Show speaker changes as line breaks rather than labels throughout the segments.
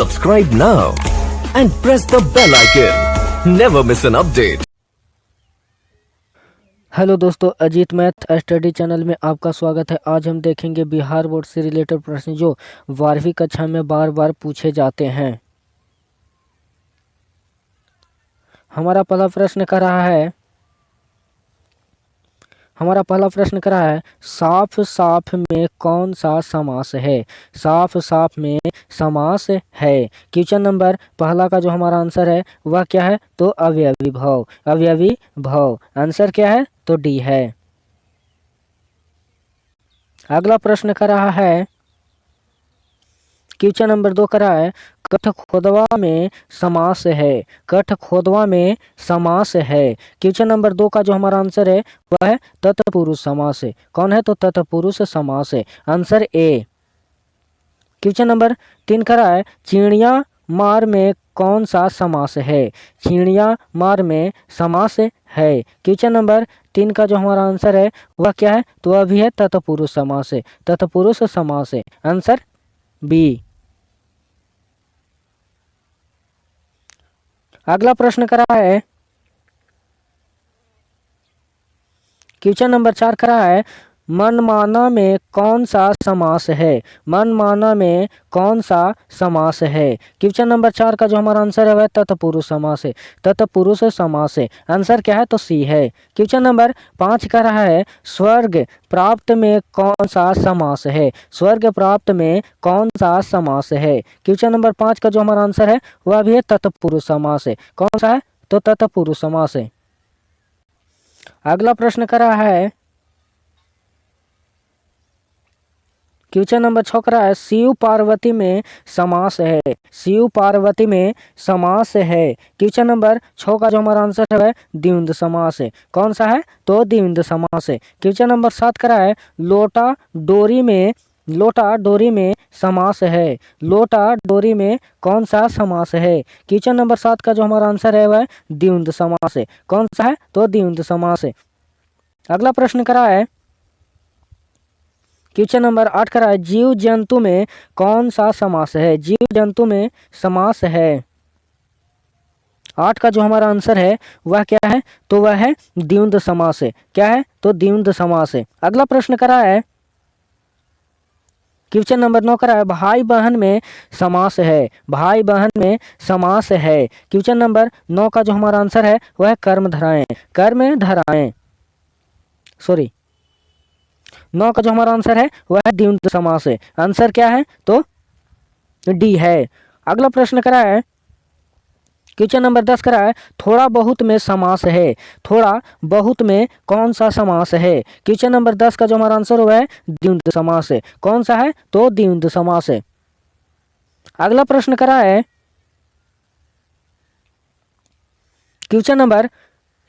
Subscribe now and press the bell icon. Never miss an update.
Hello दोस्तों, Ajit math study channel में आपका स्वागत है। आज हम देखेंगे बिहार बोर्ड से रिलेटेड प्रश्न जो 12वीं कक्षा में बार बार पूछे जाते हैं। हमारा पहला प्रश्न कर रहा है साफ साफ में कौन सा समास है। साफ साफ में समास है। क्वेश्चन नंबर पहला का जो हमारा आंसर है वह क्या है, तो अवयवी भाव। अवयवी भाव आंसर क्या है, तो डी है। अगला प्रश्न कर रहा है, क्वेश्चन नंबर 2 कर रहा है कठखोदवा में समास है। कठखोदवा में समास है। क्वेश्चन नंबर 2 का जो हमारा आंसर है वह है तत्पुरुष समास है। कौन है, तो तत्पुरुष समास है। Answer A. क्वेश्चन नंबर 3 कर रहा है चिड़िया मार में कौन सा समास है। चिड़िया मार में समास है। क्वेश्चन नंबर 3 का जो हमारा आंसर है वह क्या है, तो वह भी है तत्पुरुष समास है। तत्पुरुष समास है। Answer B. अगला प्रश्न करा है, क्वेश्चन नंबर 4 करा है मनमाना में कौन सा समास है। मनमाना में कौन सा समास है। क्वेश्चन नंबर 4 का जो हमारा आंसर है वह तत्पुरुष समास है। तत्पुरुष समास है। आंसर क्या है, तो सी है। क्वेश्चन नंबर 5 का रहा है स्वर्ग प्राप्त में कौन सा समास है। स्वर्ग प्राप्त में कौन सा समास है। क्वेश्चन नंबर 5 का जो हमारा आंसर है वह भी है तत्पुरुष समास है। कौन सा है, तो तत्पुरुष समास है। अगला प्रश्न कर रहा है, क्वेश्चन नंबर 6 करा है शिव पार्वती में समास है। शिव पार्वती में समास है। क्वेश्चन नंबर 6 का जो हमारा आंसर है द्वंद्व समास है। कौन सा है, तो द्वंद्व समास है। क्वेश्चन नंबर 7 करा है लोटा डोरी में समास है। लोटा डोरी में कौन सा समास है। क्वेश्चन नंबर 7 का जो हमारा आंसर है वह द्वंद्व समास है। कौन सा है, तो द्वंद्व समास है। अगला प्रश्न करा है, क्वेश्चन नंबर 8 करा है जीव जंतु में कौन सा समास है। जीव जंतु में समास है। 8 का जो हमारा आंसर है वह क्या है, तो वह है द्वंद्व समास है। क्या है, तो द्वंद्व समास है। अगला प्रश्न करा है, क्वेश्चन नंबर 9 करा है भाई बहन में समास है। भाई बहन में समास है। क्वेश्चन नंबर 9 का जो हमारा आंसर है वह है कर्म धराएं। 9 का जो हमारा आंसर है वह है द्वंद्व समास है। आंसर क्या है, तो डी है। अगला प्रश्न करा है, क्वेश्चन नंबर 10 करा है थोड़ा बहुत में समास है। थोड़ा बहुत में कौन सा समास है। क्वेश्चन नंबर 10 का जो हमारा आंसर हुआ है द्वंद्व समास है। कौन सा है, तो द्वंद्व समास है। अगला प्रश्न करा है, क्वेश्चन नंबर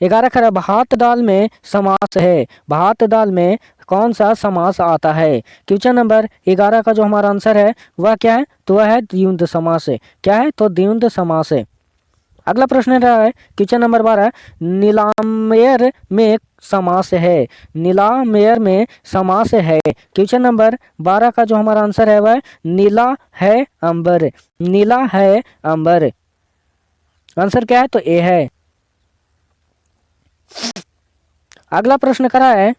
11 करा भात दाल में समास है। भात दाल में कौन सा समास आता है। क्वेश्चन नंबर 11 का जो हमारा आंसर है वह क्या है, तो वह है द्वंद्व समास है। क्या है, तो द्वंद्व समास है। अगला प्रश्न रहा है, क्वेश्चन नंबर 12 नीलाम्बर में समास है। नीलाम्बर में समास है। क्वेश्चन नंबर 12 का जो हमारा आंसर है वह नीला है अंबर। नीला है अंबर। आंसर क्या है, तो ए है। अगला प्रश्न करा है,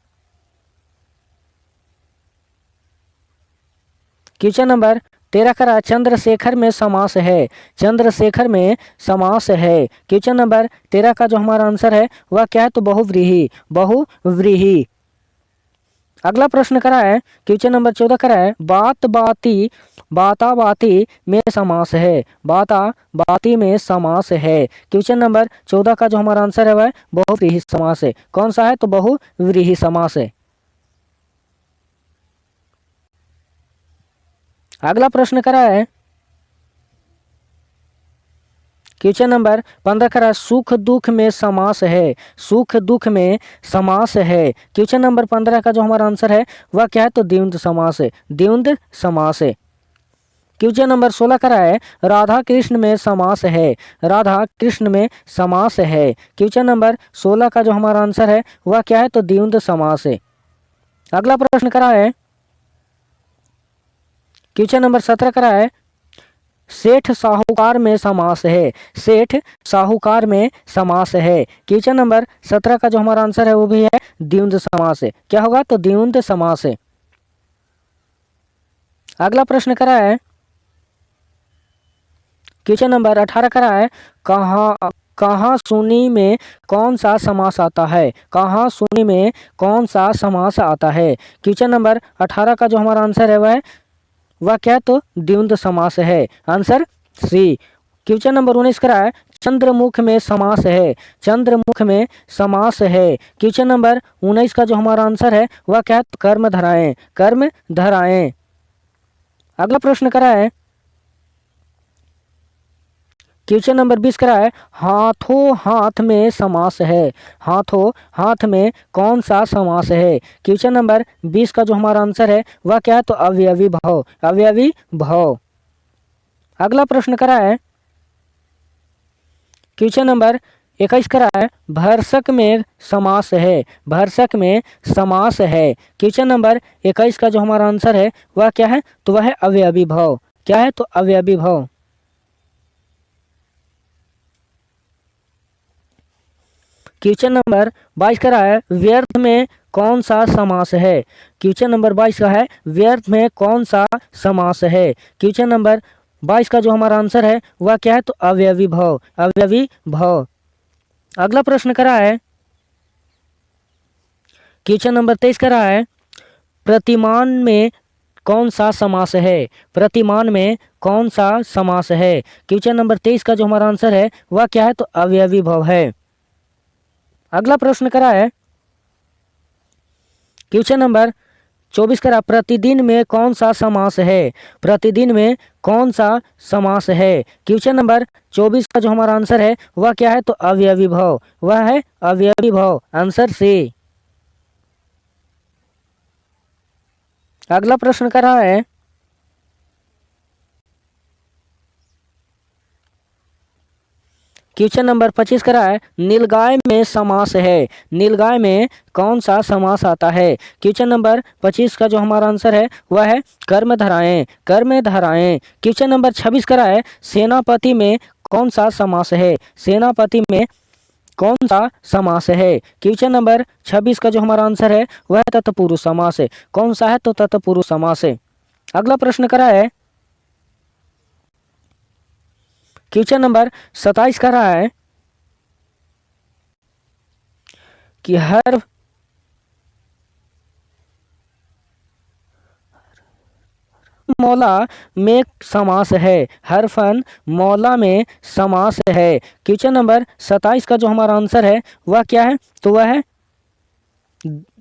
क्वेश्चन नंबर 13 करा चंद्रशेखर में समास है। चंद्रशेखर में समास है। क्वेश्चन नंबर 13 का जो हमारा आंसर है वह क्या है, तो बहुव्रीहि। अगला प्रश्न करा है, क्वेश्चन नंबर 14 करा है बाता बाती में समास है। बाता बाती में समास है। क्वेश्चन नंबर 14 का जो हमारा आंसर है वह बहुव्रीहि समास है। कौन सा है, तो बहुव्रीहि समास है। अगला प्रश्न करा है, क्वेश्चन नंबर 15 करा सुख दुख में समास है। सुख दुख में समास है। क्वेश्चन नंबर 15 का जो हमारा आंसर है वह क्या है, तो द्वंद्व समास है। द्वंद्व समास है। क्वेश्चन नंबर 16 करा है राधा कृष्ण में समास है। राधा कृष्ण में समास है। क्वेश्चन नंबर 16 का जो हमारा आंसर है वह क्या है, तो द्वंद्व समास है। अगला प्रश्न करा है, क्वेश्चन नंबर 17 करा है सेठ साहूकार में समास है। सेठ साहूकार में समास है। क्वेश्चन नंबर 17 का जो हमारा आंसर है वो भी है द्वंद्व समास है। क्या होगा? तो द्वंद्व समास है। अगला प्रश्न करा है क्वेश्चन नंबर 18 करा है कहाँ कहाँ सुनी में कौन सा समास आता है? कहाँ सुनी में कौन सा समास आता है? क्वेश्चन नंबर 18 का जो हमारा आंसर है वह क्या? तो द्वंद्व समास है। Answer C. क्वेश्चन नंबर 19 करा है चंद्रमुख में समास है। चंद्रमुख में समास है। क्वेश्चन नंबर 19 का जो हमारा आंसर है वह क्या? तो कर्म धराएं। कर्म धराएं। अगला प्रश्न करा है क्वेश्चन नंबर 20 करा है हाथों हाथ में समास है। हाथों हाथ में कौन सा समास है? क्वेश्चन नंबर 20 का जो हमारा आंसर है वह क्या है? तो अवयवी भाव। अवयवी भाव। अगला प्रश्न करा है क्वेश्चन नंबर 21 करा है भरसक में समास है। भरसक में समास है। क्वेश्चन नंबर 21 का जो हमारा आंसर है वह क्या है? तो वह है अवयवी भाव। क्या है? तो अवयवी भाव। क्वेश्चन नंबर 22 का है व्यर्थ में कौन सा समास है? क्वेश्चन नंबर 22 का है व्यर्थ में कौन सा समास है? क्वेश्चन नंबर 22 का जो हमारा आंसर है वह क्या है? तो अवयवी भाव। अवयवी भाव। अगला प्रश्न करा है क्वेश्चन नंबर 23 करा है प्रतिमान में कौन सा समास है? प्रतिमान में कौन सा समास है? क्वेश्चन नंबर 23 का जो हमारा आंसर है वह क्या है? तो अवयवी भाव है। अगला प्रश्न करा है क्वेश्चन नंबर 24 करा प्रतिदिन में कौन सा समास है? प्रतिदिन में कौन सा समास है? क्वेश्चन नंबर 24 का जो हमारा आंसर है वह क्या है? तो अवयवी भाव। वह है अवयवी भाव। Answer C. अगला प्रश्न करा है क्वेश्चन नंबर 25 करा है नीलगाय में समास है। नीलगाय में कौन सा समास आता है? क्वेश्चन नंबर 25 का जो हमारा आंसर है वह है कर्म धराएं। कर्म धराएं। क्वेश्चन नंबर 26 करा है सेनापति में कौन सा समास है? सेनापति में कौन सा समास है? क्वेश्चन नंबर 26 का जो हमारा आंसर है वह तत्पुरुष समास है। कौन सा है? तो तत्पुरुष समास है। अगला प्रश्न करा है क्वेश्चन नंबर 27 का रहा है कि हर मौला में समास है। हर फन मौला में समास है। क्वेश्चन नंबर 27 का जो हमारा आंसर है वह क्या है? तो वह है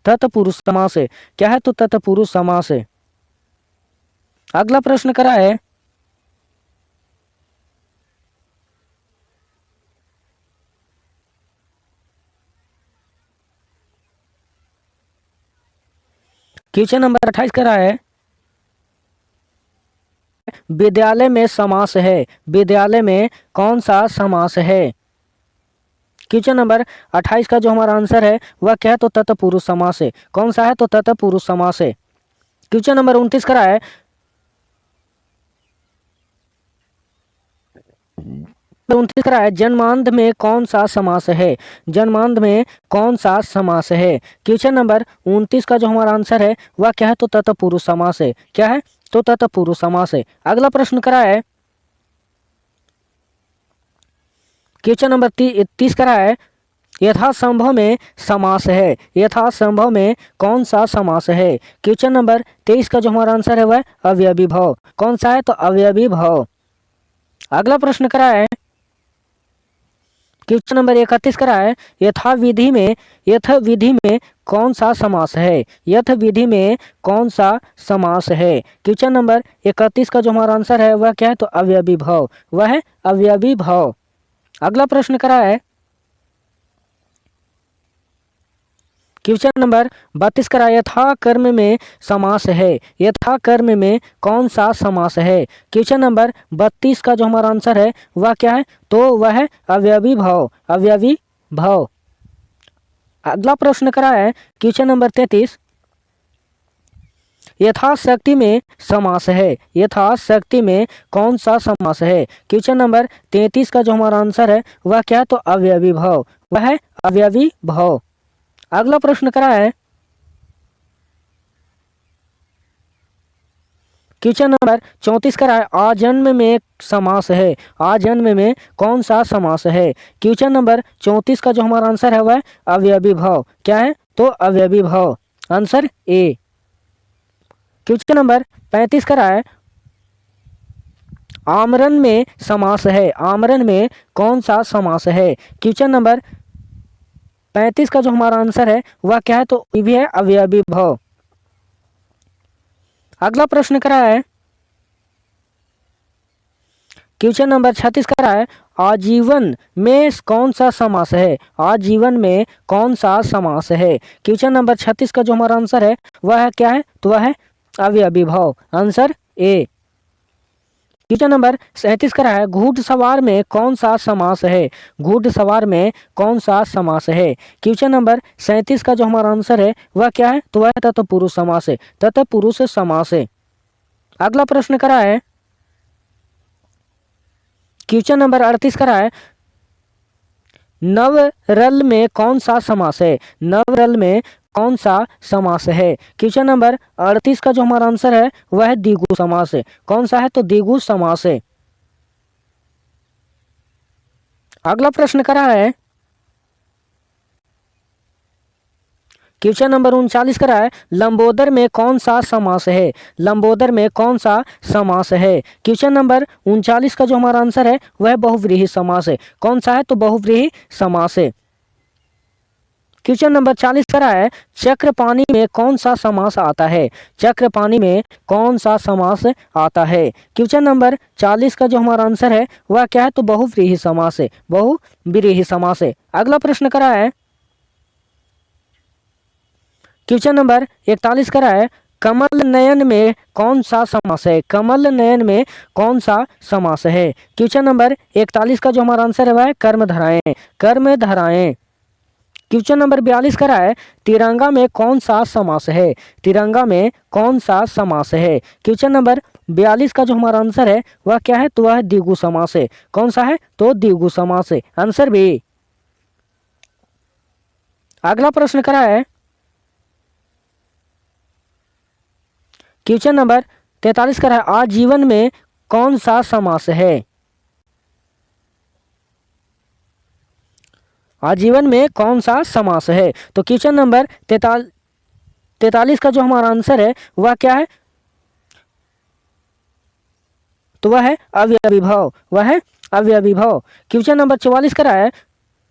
तत्पुरुष समास है। क्या है? तो तत्पुरुष समास है। अगला प्रश्न करा है क्वेश्चन नंबर 28 करा है विद्यालय में समास है। विद्यालय में कौन सा समास है? क्वेश्चन नंबर 28 का जो हमारा आंसर है वह क्या है? तो तत्पुरुष समास है। कौन सा है? तो तत्पुरुष समास है। क्वेश्चन नंबर 29 करा है जन्मांध में कौन सा समास है? जन्मांध में कौन सा समास है? क्वेश्चन नंबर 29 का जो हमारा आंसर है वह क्या है? तो तत्पुरुष समास है। क्या है? तो तत्पुरुष समास है। अगला प्रश्न करा है क्वेश्चन नंबर 30 करा है यथासंभव में समास है। यथासंभव में कौन सा समास है? क्वेश्चन नंबर 23 का जो हमारा आंसर है वह अवयवी भाव। कौन सा है? तो अवयवी भाव। अगला प्रश्न करा है क्वेश्चन नंबर 31 करा है यथ विधि में कौन सा समास है? यथ विधि में कौन सा समास है? क्वेश्चन नंबर 31 का जो हमारा आंसर है वह क्या है? तो अवयवी भाव। वह है अवयवी भाव। अगला प्रश्न करा है क्वेश्चन नंबर 32 करा यथा कर्म में समास है। यथा कर्म में कौन सा समास है? क्वेश्चन नंबर 32 का जो हमारा आंसर है वह क्या है? तो वह है अवयवी भाव। अवयवी भाव। अगला प्रश्न करा है क्वेश्चन नंबर 33 यथाशक्ति में समास है, यथाशक्ति में कौन सा समास है? क्वेश्चन नंबर 33 का जो हमारा आंसर है वह क्या है? तो अवयवी भाव, वह है अवयवी भाव। अगला प्रश्न करा है क्वेश्चन नंबर 34 करा है आजन्म में समास है, आजन्म में कौन सा समास है? क्वेश्चन नंबर 34 का जो हमारा आंसर है वह अवयवी भाव, क्या है? तो अवयवी भाव, आंसर ए। क्वेश्चन नंबर 35 करा है आमरण में समास है, आमरण में कौन सा समास है? क्वेश्चन नंबर 35 का जो हमारा आंसर है वह क्या है? तो ये भी है अवयवी भाव। अगला प्रश्न करा है क्वेश्चन नंबर 36 करा है आजीवन में कौन सा समास है? आजीवन में कौन सा समास है? क्वेश्चन नंबर 36 का जो हमारा आंसर है वह क्या है? तो वह है अवयवी भाव, आंसर ए। क्वेश्चन नंबर 37 करा है घुड़सवार में कौन सा समास है? घुड़सवार में कौन सा समास है? क्वेश्चन नंबर 37 का जो हमारा आंसर है वह क्या है? तो वह तत्पुरुष समास है, तत्पुरुष समास है। अगला प्रश्न करा है क्वेश्चन नंबर 38 करा है नवरल में कौन सा समास है? नवरल में कौन सा समास है? क्वेश्चन नंबर 38 का जो हमारा आंसर है वह है द्विगु समास है, कौन सा है? तो द्विगु समास है। अगला प्रश्न करा है क्वेश्चन नंबर 39 करा है लंबोदर में कौन सा समास है? लंबोदर में कौन सा समास है? क्वेश्चन नंबर 39 का जो हमारा आंसर है वह बहुव्रीहि समास है, कौन सा है? तो बहुव्रीहि समास है। क्वेश्चन नंबर 40 करा है चक्रपाणी में कौन सा समास आता है? चक्रपाणी में कौन सा समास आता है? क्वेश्चन नंबर 40 का जो हमारा आंसर है वह क्या है? तो बहुव्रीहि समास है, बहुव्रीहि समास है। अगला प्रश्न करा है क्वेश्चन नंबर 41 करा है कमल नयन में कौन सा समास है? कमल नयन में कौन सा समास है? क्वेश्चन नंबर 41 का जो हमारा आंसर है वह है कर्मधाराएं, कर्मधाराएं। क्वेश्चन नंबर 42 करा है तिरंगा में कौन सा समास है? तिरंगा में कौन सा समास है? क्वेश्चन नंबर 42 का जो हमारा आंसर है वह क्या है? तो वह द्विगु समास है, कौन सा है? तो द्विगु समास है, आंसर बी। अगला प्रश्न करा है क्वेश्चन नंबर 43 करा है आजीवन में कौन सा समास है? आजीवन में कौन सा समास है? तो क्वेश्चन नंबर 43 का जो हमारा आंसर है वह क्या है? तो वह है अवयवी भाव, वह है अवयवी भाव। क्वेश्चन नंबर 44 करा है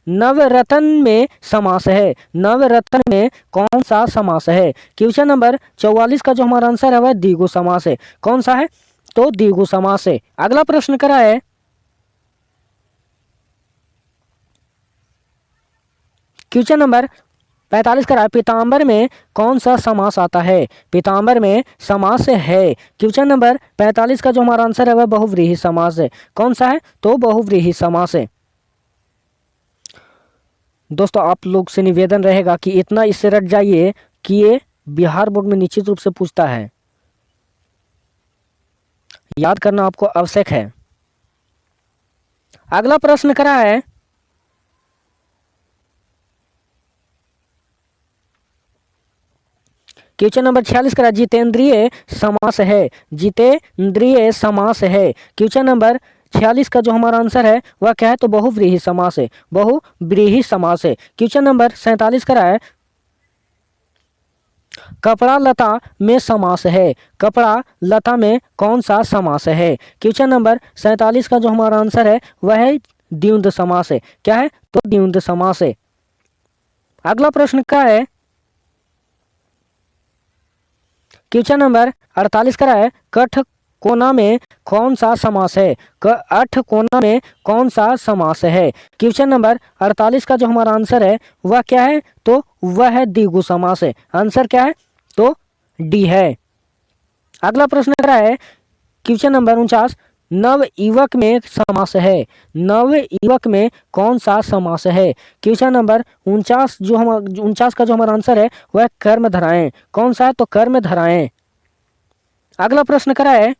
नवरत्न में समास है, नवरत्न में कौन सा समास है? क्वेश्चन नंबर 44 का जो हमारा आंसर है वह द्विगु समास है, कौन सा है? तो द्विगु समास है। अगला प्रश्न करा है क्वेश्चन नंबर 45 करा है पीताम्बर में कौन सा समास आता है? पीताम्बर में समास है। क्वेश्चन नंबर 45 का जो हमारा आंसर है वह बहुव्रीहि समास है, कौन सा है? तो बहुव्रीहि समास है। दोस्तों आप लोग से निवेदन रहेगा कि इतना इससे रट जाइए कि ये बिहार बोर्ड में निश्चित रूप से पूछता है, याद करना आपको आवश्यक है। अगला प्रश्न करा है क्वेश्चन नंबर 46 करा जितेंद्रिय समास है, जितेंद्रिय समास है। क्वेश्चन नंबर 46 का जो हमारा आंसर है वह क्या है? तो बहुव्रीहि समास है, बहुव्रीहि समास है। क्वेश्चन नंबर 47 करा है कपड़ा लता में समास है, कपड़ा लता में कौन सा समास है? क्वेश्चन नंबर 47 का जो हमारा आंसर है वह है द्वंद्व समास है, क्या है? तो द्वंद्व समास है। अगला प्रश्न क्या है क्वेश्चन नंबर 48 करा है कठ कोना में कौन सा समास है? अठ कोना में कौन सा समास है? क्वेश्चन नंबर 48 का जो हमारा आंसर है वह क्या है? तो वह है द्विगु समास है, आंसर क्या है? तो डी है। अगला प्रश्न करा है क्वेश्चन नंबर 49 नव युवक में समास है, नव युवक में कौन सा समास है? क्वेश्चन नंबर 49 का जो हमारा आंसर है वह कर्मधाराएं, कौन सा है? तो कर्मधाराएं। अगला प्रश्न करा है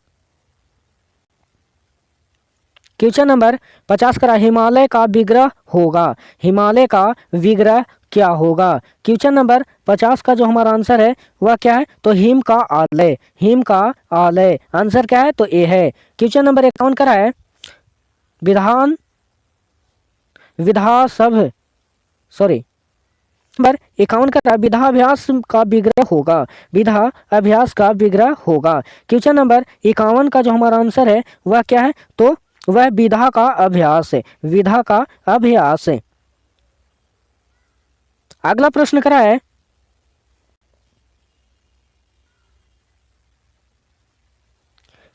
क्वेश्चन नंबर 50 करा, हिमालय का विग्रह होगा, हिमालय का विग्रह क्या होगा। क्वेश्चन नंबर 50 का जो हमारा आंसर है वह क्या है, तो हिम का आलय, हिम का आलय आंसर क्या है, तो ए है। क्वेश्चन नंबर 51 करा है, विधान विधासभ सॉरी नंबर 51 का विधाभ्यास का विग्रह होगा, विधा अभ्यास का विग्रह होगा। क्वेश्चन नंबर 51 का जो हमारा आंसर है वह क्या है, तो वह विधा का अभ्यास है, विधा का अभ्यास है। अगला प्रश्न करा है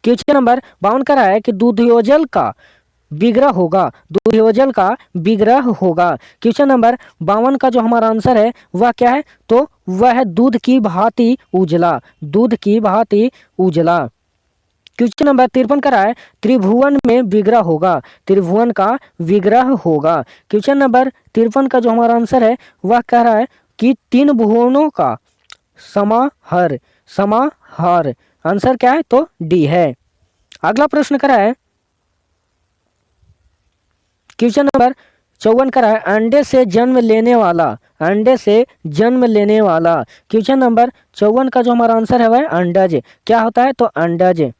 क्वेश्चन नंबर 52 करा है कि दूधयोजल का विग्रह होगा, दूधयोजल का विग्रह होगा। क्वेश्चन नंबर 52 का जो हमारा आंसर है वह क्या है, तो वह है दूध की भांति उजला, दूध की भांति उजला। क्वेश्चन नंबर 53 करा है, त्रिभुवन में विग्रह होगा, त्रिभुवन का विग्रह होगा। क्वेश्चन नंबर 53 का जो हमारा आंसर है वह कह रहा है कि तीन भुवनों का समाहार, समाहार आंसर क्या है, तो डी है। अगला प्रश्न करा है क्वेश्चन नंबर 54 करा है, अंडे से जन्म लेने वाला, अंडे से जन्म लेने वाला। क्वेश्चन नंबर 54 का जो हमारा आंसर है वह अंडज क्या होता है, तो अंडज।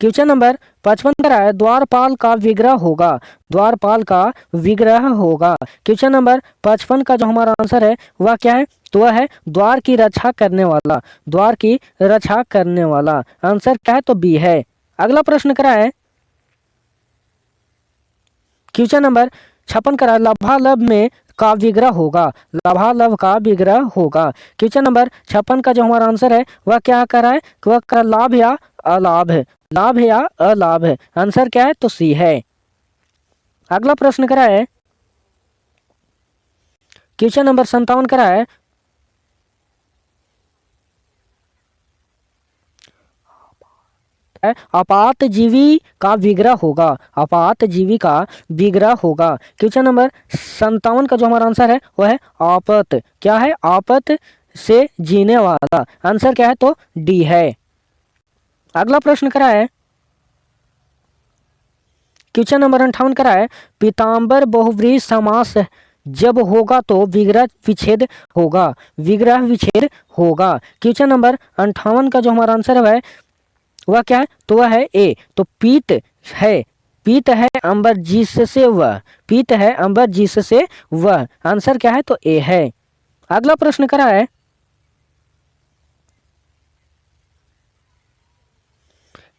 क्वेश्चन नंबर 55 करा है, द्वारपाल का विग्रह होगा, द्वारपाल का विग्रह होगा। क्वेश्चन नंबर 55 का जो हमारा आंसर है वह क्या है, तो वह है द्वार की रक्षा करने वाला, द्वार की रक्षा करने वाला आंसर क्या है, तो बी है। अगला प्रश्न करा है क्वेश्चन नंबर 56 करा, लभालब में का विग्रह होगा, लभालब का विग्रह होगा। क्वेश्चन नंबर 56 का जो हमारा आंसर है वह क्या कर रहा है, वह कर लाभ या अलाभ है, लाभ या अलाभ है आंसर क्या है, तो सी है। अगला प्रश्न करा है क्वेश्चन नंबर 57 करा है, अपातजीवी का विग्रह होगा, अपातजीवी का विग्रह होगा। क्वेश्चन नंबर 57 का जो हमारा आंसर है वह है आपत क्या है, आपत से जीने वाला आंसर क्या है, तो डी है। अगला प्रश्न करा है क्वेश्चन नंबर 58 करा है, पीताम्बर बहुव्रीहि समास जब होगा तो विग्रह विच्छेद होगा, विग्रह विच्छेद होगा। क्वेश्चन नंबर 58 का जो हमारा आंसर है वह क्या है, तो वह है ए, तो पीत है, पीत है अंबर जिस से वह, पीत है अंबर जिस से वह आंसर क्या है, तो ए है। अगला प्रश्न करा है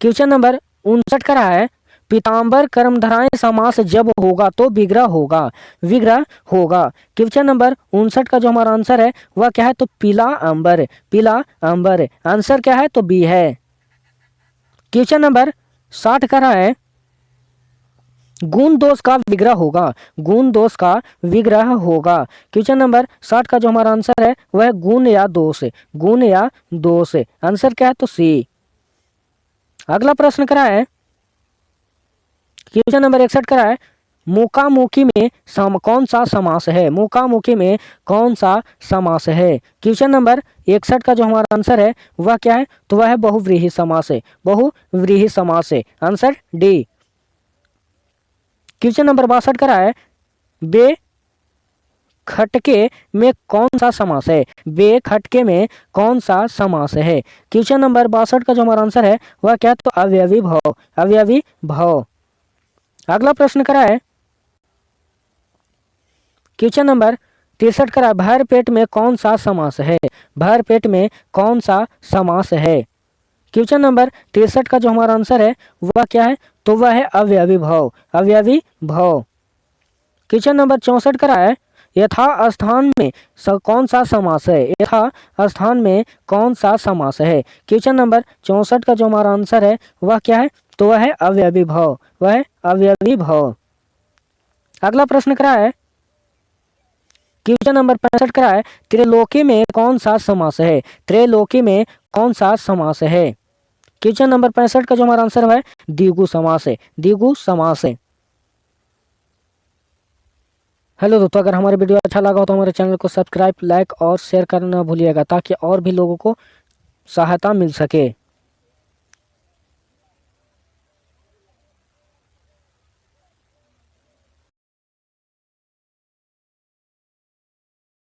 क्वेश्चन नंबर 59 करा है, पीताम्बर कर्मधाराएं समास जब होगा तो विग्रह होगा, विग्रह होगा। क्वेश्चन नंबर 59 का जो हमारा आंसर है वह क्या है, तो पीला अंबर, पीला अंबर आंसर क्या है, तो बी है। क्वेश्चन नंबर 60 करा है, गुण दोष का विग्रह होगा, गुण दोष का विग्रह होगा। क्वेश्चन नंबर 60 का जो हमारा आंसर है वह है गुण या दोष, गुण या दोष आंसर क्या है, तो सी। अगला प्रश्न करा है क्वेश्चन नंबर 61 करा है, मुकामुखी में कौन सा समास है, मुकामुखी में कौन सा समास है। क्वेश्चन नंबर 61 का जो हमारा आंसर है वह क्या है, तो वह है बहुव्रीहि समास है, बहुव्रीहि समास है आंसर डी। क्वेश्चन नंबर 62 करा है, बे खटके में कौन सा समास है, बे खटके में कौन सा समास है। क्वेश्चन नंबर 62 का जो हमारा आंसर है वह क्या, तो अवयवी भाव, अवयवी भाव। अगला प्रश्न करा है क्वेश्चन नंबर 63 करा, भर पेट में कौन सा समास है, भर पेट में कौन सा समास है। क्वेश्चन नंबर 63 का जो हमारा आंसर है वह क्या है, तो वह है अवयवी भाव, अवयवी भाव। क्वेश्चन नंबर 64 करा है, यथा स्थान में कौन सा समास है, यथा स्थान में कौन सा समास है। क्वेश्चन नंबर 64 का जो हमारा आंसर है वह क्या है, तो वह है अवयवी भाव, वह है अवयवी भाव। अगला प्रश्न करा है क्वेश्चन नंबर 65 करा है, त्रिलोकी में कौन सा समास है, त्रिलोकी में कौन सा समास है। क्वेश्चन नंबर 65 का जो हमारा आंसर है द्विगु समास है, द्विगु समास है। हेलो दोस्तों, अगर हमारे वीडियो अच्छा लगा हो तो हमारे चैनल को सब्सक्राइब, लाइक और शेयर करना ना भूलिएगा ताकि और भी लोगों को सहायता मिल सके।